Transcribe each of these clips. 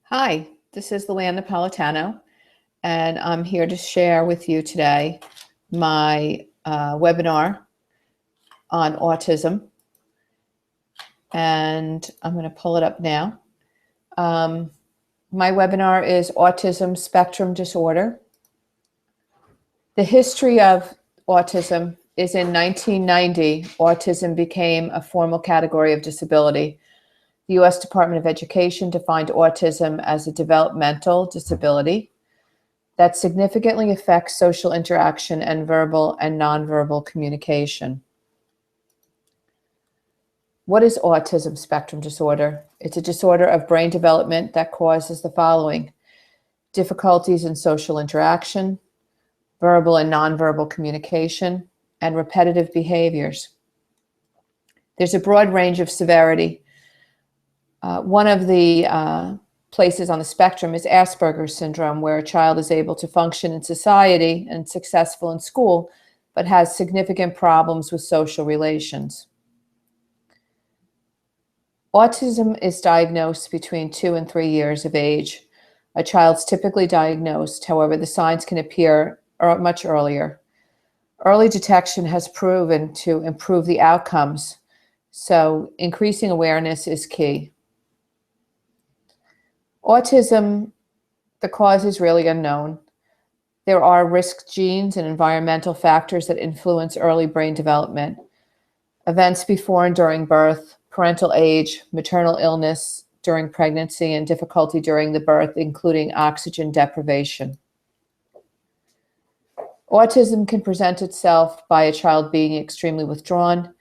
Hi, this is Luann Napolitano, and I'm here to share with you today my webinar on autism. And I'm going to pull it up now. My webinar is Autism Spectrum Disorder. The history of autism is in 1990, autism became a formal category of disability. The U.S. Department of Education defined autism as a developmental disability that significantly affects social interaction and verbal and nonverbal communication. What is autism spectrum disorder? It's a disorder of brain development that causes the following: difficulties in social interaction, verbal and nonverbal communication, and repetitive behaviors. There's a broad range of severity. One of the places on the spectrum is Asperger's syndrome, where a child is able to function in society and successful in school, but has significant problems with social relations. Autism is diagnosed between 2 and 3 years of age. A child's typically diagnosed, however, the signs can appear much earlier. Early detection has proven to improve the outcomes, so increasing awareness is key. Autism, the cause is really unknown. There are risk genes and environmental factors that influence early brain development. Events before and during birth, parental age, maternal illness during pregnancy, and difficulty during the birth, including oxygen deprivation. Autism can present itself by a child being extremely withdrawn,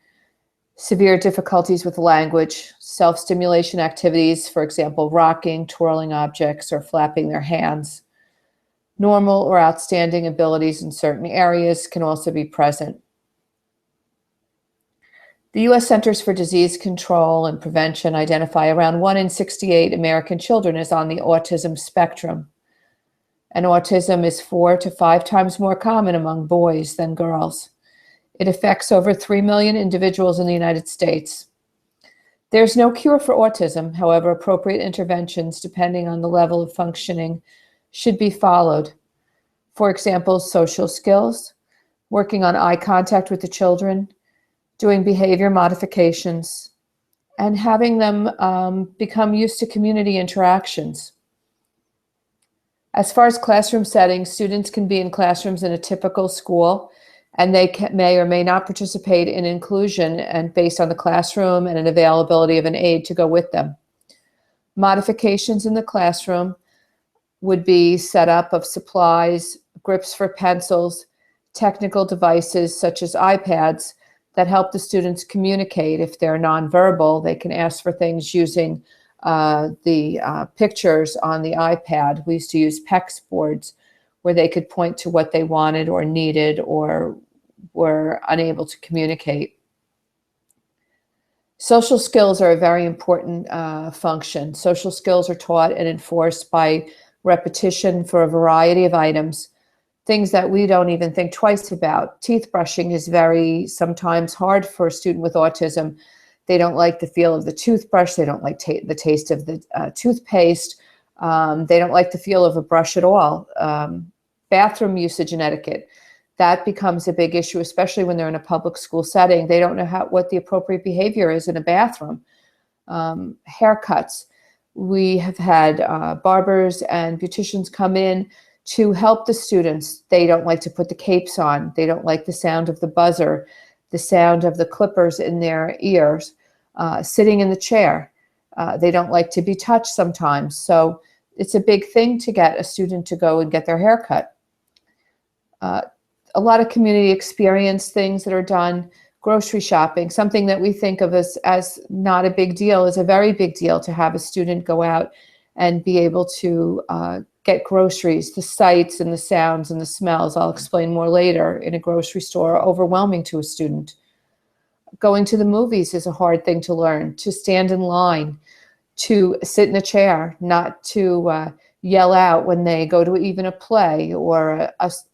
severe difficulties with language, self-stimulation activities, for example, rocking, twirling objects, or flapping their hands. Normal or outstanding abilities in certain areas can also be present. The U.S. Centers for Disease Control and Prevention identify around 1 in 68 American children as on the autism spectrum. And autism is 4 to 5 times more common among boys than girls. It affects over 3 million individuals in the United States. There's no cure for autism. However, appropriate interventions, depending on the level of functioning, should be followed. For example, social skills, working on eye contact with the children, doing behavior modifications, and having them become used to community interactions. As far as classroom settings, students can be in classrooms in a typical school, and they may or may not participate in inclusion and based on the classroom and an availability of an aide to go with them. Modifications in the classroom would be setup of supplies, grips for pencils, technical devices such as iPads that help the students communicate. If they're nonverbal, they can ask for things using the pictures on the iPad. We used to use PEX boards where they could point to what they wanted or needed or were unable to communicate. Social skills are a very important function. Social skills are taught and enforced by repetition for a variety of items, things that we don't even think twice about. Teeth brushing is sometimes hard for a student with autism. They don't like the feel of the toothbrush. They don't like the taste of the toothpaste. They don't like the feel of a brush at all. Bathroom usage and etiquette. That becomes a big issue, especially when they're in a public school setting. They don't know what the appropriate behavior is in a bathroom. Haircuts. We have had barbers and beauticians come in to help the students. They don't like to put the capes on. They don't like the sound of the buzzer, the sound of the clippers in their ears, sitting in the chair. They don't like to be touched sometimes. So it's a big thing to get a student to go and get their hair cut. A lot of community experience things that are done. Grocery shopping, something that we think of as not a big deal, is a very big deal to have a student go out and be able to get groceries. The sights and the sounds and the smells, I'll explain more later, in a grocery store are overwhelming to a student. Going to the movies is a hard thing to learn, to stand in line, to sit in a chair, not to yell out when they go to even a play or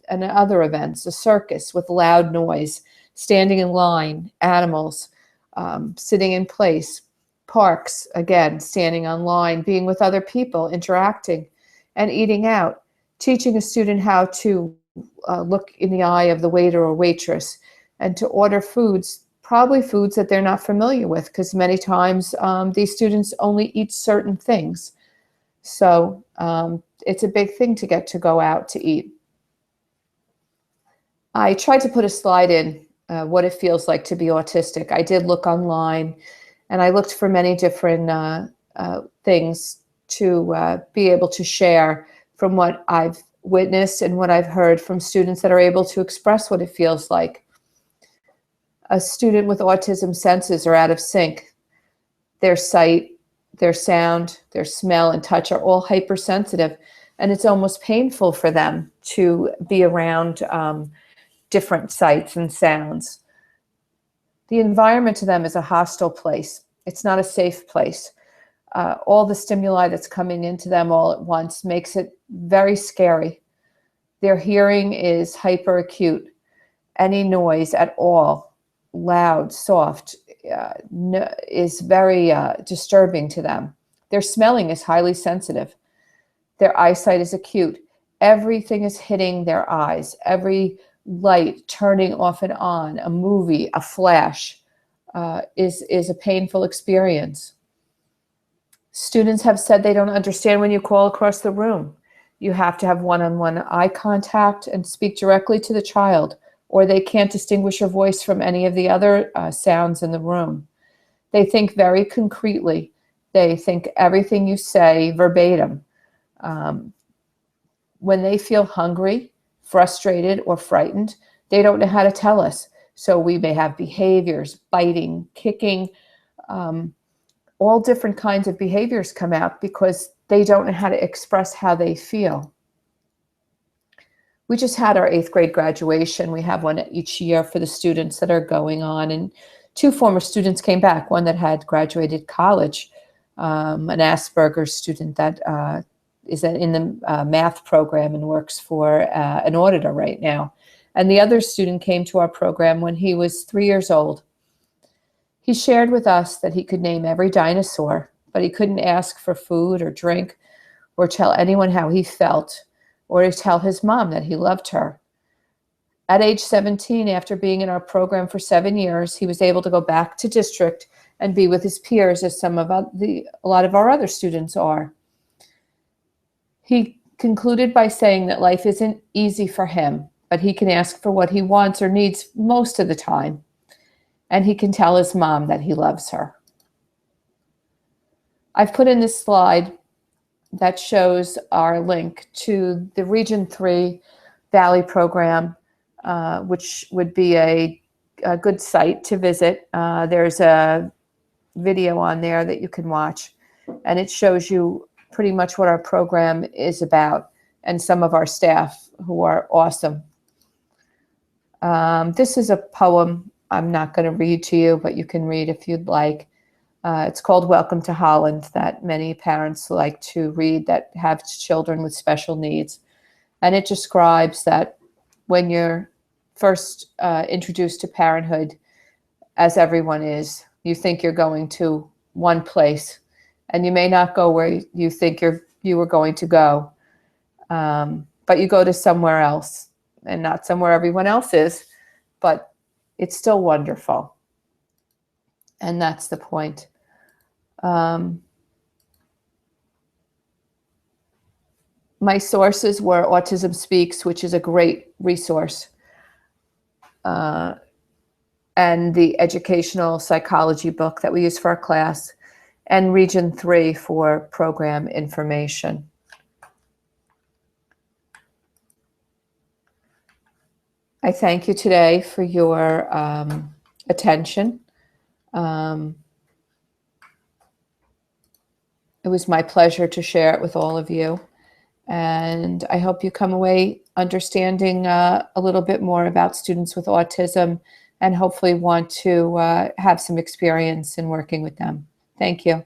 other events, a circus with loud noise, standing in line, animals, sitting in place, Parks, again, standing online, being with other people, interacting, and eating out. Teaching a student how to look in the eye of the waiter or waitress and to order foods, probably foods that they're not familiar with, because many times these students only eat certain things. So it's a big thing to get to go out to eat. I tried to put a slide in what it feels like to be autistic. I did look online, and I looked for many different things to be able to share from what I've witnessed and what I've heard from students that are able to express what it feels like. A student with autism senses are out of sync. Their sight, their sound, their smell and touch are all hypersensitive, and it's almost painful for them to be around different sights and sounds. The environment to them is a hostile place. It's not a safe place. All the stimuli that's coming into them all at once makes it very scary. Their hearing is hyperacute. Any noise at all, loud, soft, is very disturbing to them. Their smelling is highly sensitive. Their eyesight is acute. Everything is hitting their eyes. Every light turning off and on, a movie, a flash, is a painful experience. Students have said they don't understand when you call across the room. You have to have one-on-one eye contact and speak directly to the child, or they can't distinguish your voice from any of the other sounds in the room. They think very concretely. They think everything you say verbatim. When they feel hungry, frustrated, or frightened, they don't know how to tell us. So we may have behaviors, biting, kicking, all different kinds of behaviors come out because they don't know how to express how they feel. We just had our 8th grade graduation. We have one each year for the students that are going on, and 2 former students came back, one that had graduated college, an Asperger's student that is in the math program and works for an auditor right now. And the other student came to our program when he was 3 years old. He shared with us that he could name every dinosaur, but he couldn't ask for food or drink or tell anyone how he felt or to tell his mom that he loved her. At age 17, after being in our program for 7 years, he was able to go back to district and be with his peers as a lot of our other students are. He concluded by saying that life isn't easy for him, but he can ask for what he wants or needs most of the time. And he can tell his mom that he loves her. I've put in this slide that shows our link to the Region 3 Valley program, which would be a good site to visit. There's a video on there that you can watch, and it shows you pretty much what our program is about and some of our staff who are awesome. This is a poem I'm not going to read to you, but you can read if you'd like. It's called Welcome to Holland, that many parents like to read that have children with special needs. And it describes that when you're first introduced to parenthood, as everyone is, you think you're going to one place, and you may not go where you think you were going to go, but you go to somewhere else, and not somewhere everyone else is, but it's still wonderful. And that's the point. My sources were Autism Speaks, which is a great resource, and the educational psychology book that we use for our class, and Region 3 for program information. I thank you today for your attention. It was my pleasure to share it with all of you. And I hope you come away understanding a little bit more about students with autism and hopefully want to have some experience in working with them. Thank you.